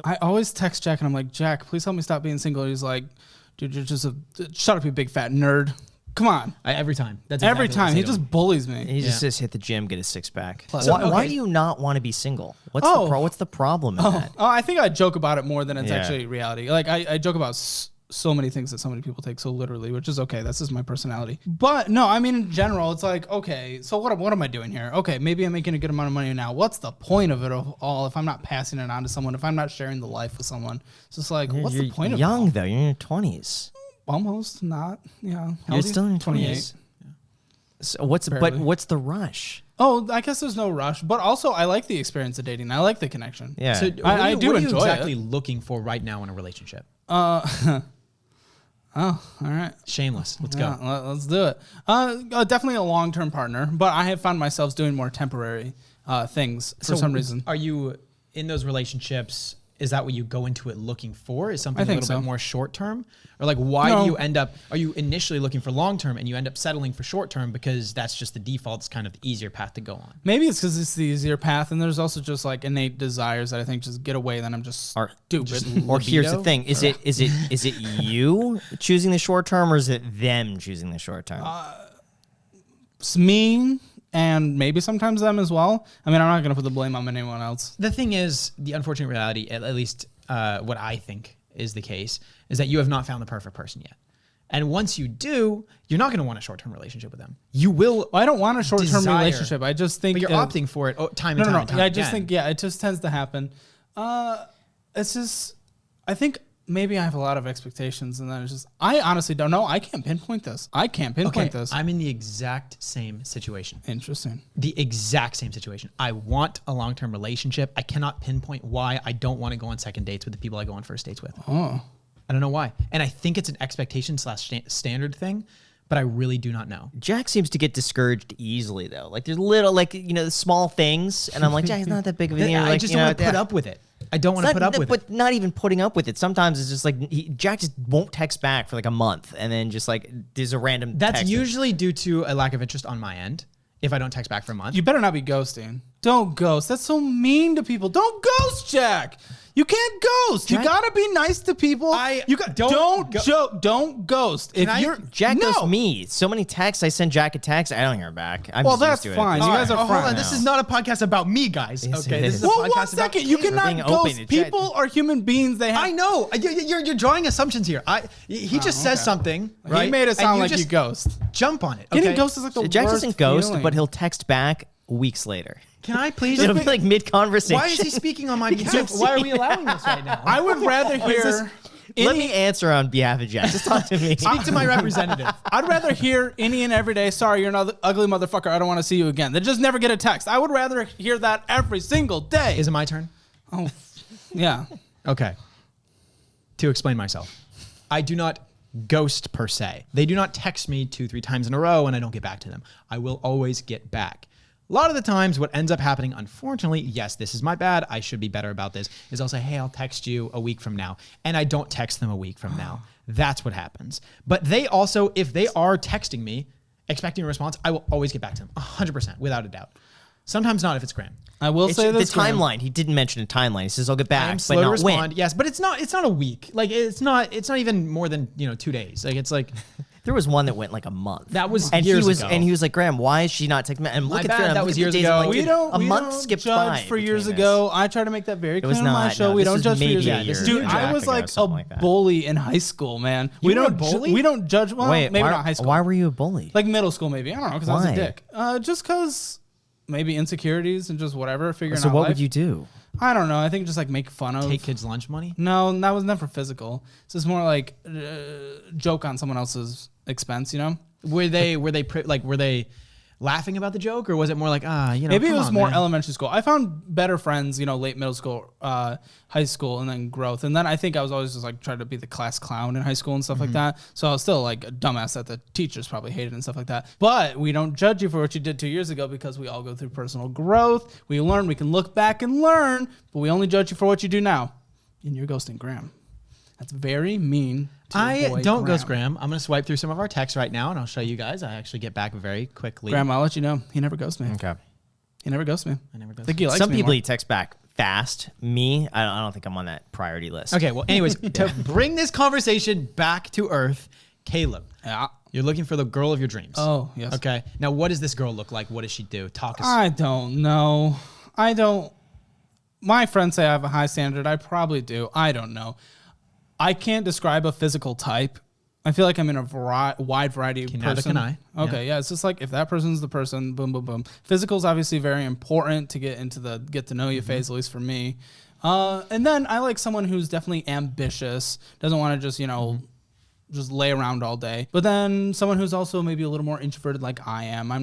I always text Jack and I'm like, Jack, please help me stop being single. He's like, dude, you're just shut up, you big fat nerd. Come on. Every time. That's every exactly time. He just bullies me. He just says hit the gym, get a six pack. So, why do you not want to be single? What's the problem in that? Oh, I think I joke about it more than it's actually reality. Like I joke about so many things that so many people take so literally, which is okay. That's just my personality. But no, I mean, in general, it's like, okay, so what am I doing here? Okay, maybe I'm making a good amount of money now. What's the point of it all if I'm not passing it on to someone, if I'm not sharing the life with someone? It's just like, what's the point of it? You're young, though. You're in your 20s. Almost not. Yeah. You're still in your 28. 20s. So what's the rush? Oh, I guess there's no rush. But also, I like the experience of dating. I like the connection. Yeah. So I do enjoy it. What are you exactly looking for right now in a relationship? Oh, all right. Shameless. Let's go. Let's do it. Definitely a long-term partner, but I have found myself doing more temporary things for some reason. Are you in those relationships? Is that what you go into it looking for? Is something a little bit more short-term? Or like why do you end up, are you initially looking for long-term and you end up settling for short-term because that's just the default, it's kind of the easier path to go on? Maybe it's because it's the easier path, and there's also just like innate desires that I think just get away, then I'm just stupid. Or here's the thing, is it you choosing the short term or is it them choosing the short term? It's me and maybe sometimes them as well. I mean, I'm not going to put the blame on anyone else. The thing is, the unfortunate reality, at least what I think is the case, is that you have not found the perfect person yet. And once you do, you're not going to want a short-term relationship with them. You will. I don't want a short-term relationship. I just think. But you're opting for it time and time again. I just think, it just tends to happen. It's just, I think maybe I have a lot of expectations, and then it's just, I honestly don't know. I can't pinpoint this. I'm in the exact same situation. Interesting. The exact same situation. I want a long-term relationship. I cannot pinpoint why I don't want to go on second dates with the people I go on first dates with. Oh. I don't know why. And I think it's an expectation/standard thing, but I really do not know. Jack seems to get discouraged easily, though. Like, there's little, small things, and I'm like, Jack, it's not that big of a deal. I just don't want to put up with it. I don't want to put up with it. But not even putting up with it. Sometimes it's just like, Jack just won't text back for like a month, and then just like, there's a random That's text. usually due to a lack of interest on my end, if I don't text back for a month. You better not be ghosting. Don't ghost. That's so mean to people. Don't ghost, Jack. You can't ghost. Jack, you gotta be nice to people. Don't ghost. Jack ghosts me. So many texts. I send Jack a text. I don't hear back. That's fine. You guys are fine. Hold on. This is not a podcast about me, guys. Okay. This is a podcast 1 second. You cannot ghost. People are human beings. I know. You're drawing assumptions here. He just says something. Right? He made it sound like you ghost. Jump on it. Getting ghost is like the worst Jack doesn't ghost, feeling. but he'll text back weeks later. Can I please? It'll be like mid-conversation. Why is he speaking on my behalf? Why are we allowing this right now? I would rather hear... Let me answer on behalf of Jack. Just talk to me. Speak to my representative. I'd rather hear any and every day, sorry, you're an ugly motherfucker, I don't want to see you again, than just never get a text. I would rather hear that every single day. Is it my turn? Oh, yeah. Okay. To explain myself. I do not ghost per se. They do not text me 2-3 times in a row and I don't get back to them. I will always get back. A lot of the times what ends up happening, unfortunately, yes, this is my bad, I should be better about this, is I'll say, hey, I'll text you a week from now. And I don't text them a week from now. That's what happens. But they also, if they are texting me, expecting a response, I will always get back to them, 100%, without a doubt. Sometimes not if it's Graham. I will say this. The timeline. He didn't mention a timeline. He says, I'll get back, I'm slow to respond. When. Yes, but it's not a week. Like it's not even more than 2 days. Like it's like there was one that went like a month. That was years ago. And he was like, Graham, why is she not texting me? And look at that was years ago. We don't skipped judge by for years ago. I try to make that very clear on my show. No, we don't judge for years ago. Dude, I was like a bully in high school, man. We don't judge. Well, maybe not high school. Why were you a bully? Like middle school, maybe. I don't know, because I was a dick. Just because maybe insecurities and just whatever. Figuring out. So what would you do? I don't know. I think just like make fun of. Take kids' lunch money? No, that was never physical. It's just more like joke on someone else's expense, you know? Were they laughing about the joke, or was it more like, maybe it was more elementary school. I found better friends, late middle school, high school, and then growth. And then I think I was always just like trying to be the class clown in high school and stuff like that. So I was still like a dumbass that the teachers probably hated and stuff like that. But we don't judge you for what you did 2 years ago because we all go through personal growth. We learn, we can look back and learn, but we only judge you for what you do now. And you're ghosting Graham. That's very mean. I don't ghost Graham. I'm going to swipe through some of our texts right now, and I'll show you guys. I actually get back very quickly. Graham, I'll let you know. He never ghosts me. Okay. He never ghosts me. I never ghost think he likes Some me people more. he texts back fast. Me, I don't think I'm on that priority list. Okay, well, anyways, to bring this conversation back to earth, Caleb, Yeah. you're looking for the girl of your dreams. Oh, yes. Okay. Now, what does this girl look like? What does she do? Talk us. I don't know. My friends say I have a high standard. I probably do. I don't know. I can't describe a physical type. I feel like I'm in a wide variety of Neither person. can I. Okay, yeah. It's just like if that person's the person, boom, boom, boom. Physical is obviously very important to get into the get to know you phase, at least for me. And then I like someone who's definitely ambitious, doesn't want to just, just lay around all day. But then someone who's also maybe a little more introverted like I am. I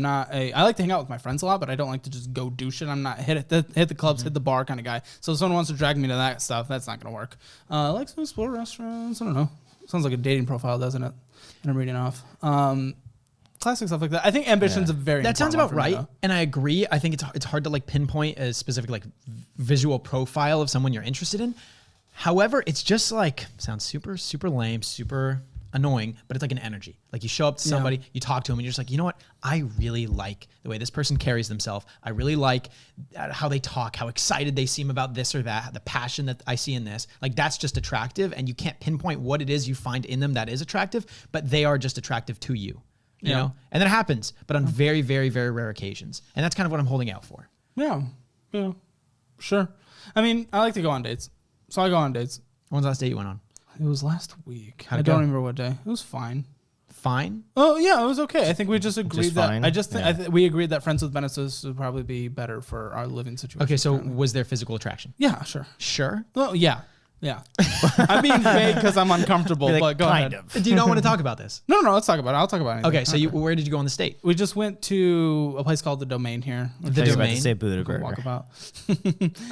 like to hang out with my friends a lot, but I don't like to just go do shit. I'm not hit the clubs, hit the bar kind of guy. So if someone wants to drag me to that stuff, that's not going to work. I like to explore restaurants. I don't know. Sounds like a dating profile, doesn't it? And I'm reading off. Classic stuff like that. I think ambition's a very That sounds important about one for me, right, though. and I agree. I think it's hard to like pinpoint a specific like visual profile of someone you're interested in. However, it's just like sounds super super lame, super annoying, but it's like an energy. Like you show up to somebody, you talk to them, and you're just like, you know what? I really like the way this person carries themselves. I really like how they talk, how excited they seem about this or that, the passion that I see in this. Like that's just attractive, and you can't pinpoint what it is you find in them that is attractive, but they are just attractive to you. You know? And that happens, but on very, very, very rare occasions. And that's kind of what I'm holding out for. Yeah. Sure. I mean, I like to go on dates. So I go on dates. When's the last date you went on? It was last week. How'd I it don't go? remember what day. It was fine. Fine. Oh yeah, it was okay. I think we just agreed fine? we agreed that friends with benefits would probably be better for our living situation. Okay, so currently. was there physical attraction? Yeah, sure. Sure. Well, yeah. I'm being vague because I'm uncomfortable, Like, but go kind ahead. of. Do you not want to talk about this? No, let's talk about it. I'll talk about anything. Okay, so where did you go on this date? we just went to a place called the Domain here. The I was about Domain? to say Go Buddha walk Burger. about.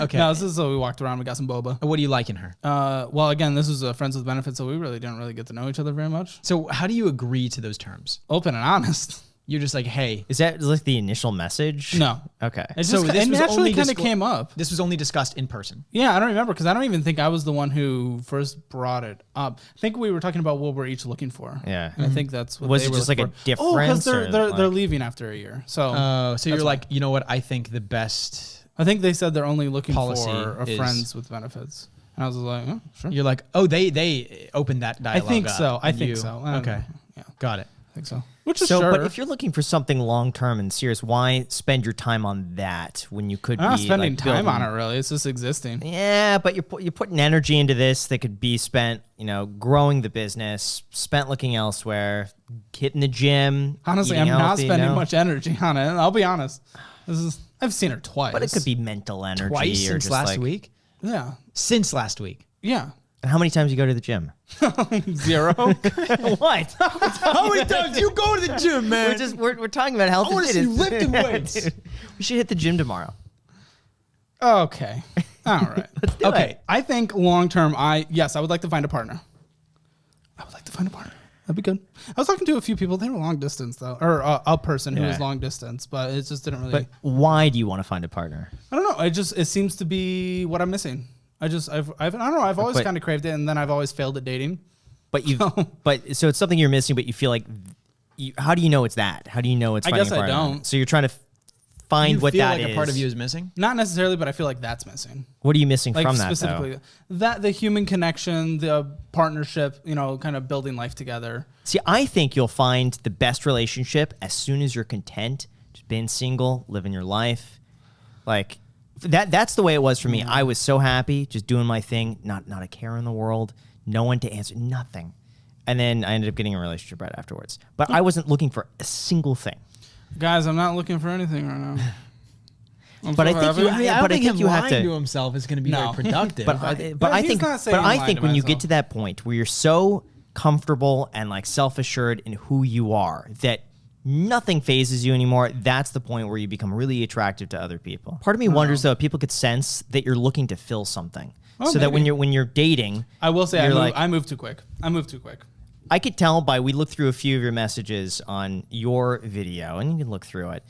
Okay. No, this is so we walked around. We got some boba. What do you like in her? Well, again, this was friends with benefits, so we really didn't really get to know each other very much. So how do you agree to those terms? Open and honest. You're just like, hey, Is that like the initial message? No. Okay. It So just this it was naturally only kind of disclo- came up. this was only discussed in person. Yeah, I don't remember because I don't even think I was the one who first brought it up. I think we were talking about what we're each looking for. Yeah. And I think that's what Was they it were just looking like a for. difference Oh, because or they're like- leaving after a year. So So you're that's like, you know what? I think the best. I think they said they're only looking Policy for is- friends with benefits. And I was like, oh, sure. You're like, oh, they opened that I dialogue. think up, so. I and think you- so. I don't Okay, know. Yeah, got it. I think so. Which is So, sure. but if you're looking for something long term and serious, why spend your time on that when you could I'm not be spending like, time on it building- really. It's just existing. Yeah, but you're putting energy into this that could be spent, growing the business, spent looking elsewhere, hitting the gym. Honestly, eating I'm not healthy, spending much energy on it. I'll be honest. I've seen her twice. But it could be mental energy. Twice or since just last like, week. Yeah. Since last week. Yeah. And how many times you go to the gym? 0. What? How many times you go to the gym, man? we're talking about health. I wanna and see fitness. lifting weights. Dude, we should hit the gym tomorrow. Okay. All right. Let's do Okay. it. I think long term, I would like to find a partner. That'd be good. I was talking to a few people. They were long distance though, or a person who was Yeah. long distance, but it just didn't really. But why do you want to find a partner? I don't know. It seems to be what I'm missing. I don't know. I've always But- kind of craved it, and then I've always failed at dating. But so it's something you're missing, but you feel like, how do you know it's that? How do you know it's I finding guess a I partner? don't. So you're trying to find you what feel that like is. a part of you is missing. Not necessarily, but I feel like that's missing. What are you missing Like from that, specifically, though? the human connection, the partnership, kind of building life together. See, I think you'll find the best relationship as soon as you're content, just being single, living your life. Like, that's the way it was for me. I was so happy, just doing my thing, not a care in the world, no one to answer, nothing. And then I ended up getting a relationship right afterwards. But I wasn't looking for a single thing. Guys, I'm not looking for anything right now. But I think you- I Yeah, don't but I think think him you have lying to- to himself is going to be No. very productive. But I he's think, not saying but I lying think to when you myself. get to that point where you're so comfortable and like self-assured in who you are that nothing phases you anymore, that's the point where you become really attractive to other people. Part of me wonders though, if people could sense that you're looking to fill something, Oh, so that maybe. when you're dating, I will say you're I moved too quick. I could tell we looked through a few of your messages on your video, and you can look through it.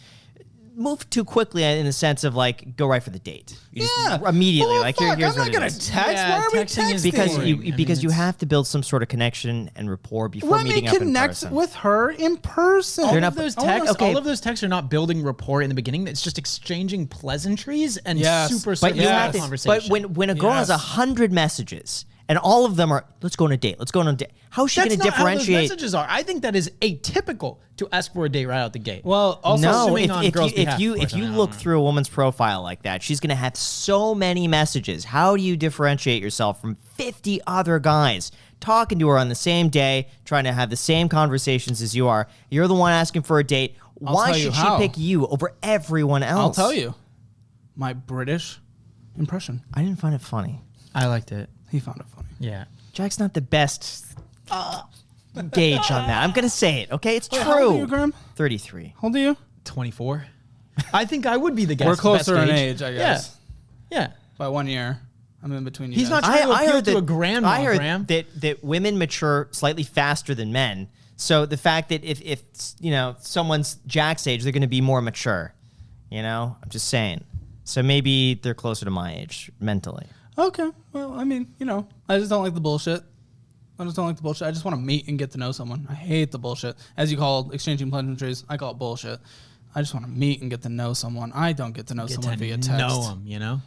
move too quickly in the sense of like go right for the date. You just Yeah. immediately Well, like fuck, here's I'm what not it gonna is. text. Yeah, Why are we texting is texting? Because boring. you I because mean, you it's- have to build some sort of connection and rapport before Let me meeting up in connect person. with her in person. All not- of those I wanna- texts, okay. all of those texts are not building rapport in the beginning. It's just exchanging pleasantries and Yes. super But surface you Yes. have to, conversation. but when a girl has Yes. 100 messages and all of them are let's go on a date, let's go on a date. How's she going That's to not how those differentiate? messages are. I think that is atypical to ask for a date right out the gate. Well, also, No, assuming on if girls' you behalf, of course, if you I don't look know. through a woman's profile like that, she's going to have so many messages. How do you differentiate yourself from 50 other guys talking to her on the same day, trying to have the same conversations as you are? You're the one asking for a date. Why tell you should she how. pick you over everyone else? I'll tell you, my British impression. I didn't find it funny. I liked it. He found it funny. Yeah. Jack's not the best gauge on that. I'm going to say it, okay? It's Wait, true. how old are you, Graham? 33. How old are you? 24. I think I would be the guest. We're closer best in age, I guess. Yeah. By 1 year. I'm in between you He's guys. not trying to appeal to a grandma, I heard Graham. that women mature slightly faster than men. So the fact that if you know someone's Jack's age, they're going to be more mature. You know, I'm just saying. So maybe they're closer to my age mentally. Okay. Well, I mean, you know, I just don't like the bullshit. I just don't like the bullshit. I just want to meet and get to know someone. I hate the bullshit. As you call exchanging pleasantries, I call it bullshit. I just want to meet and get to know someone. I don't get to know someone via text. Know him, you know?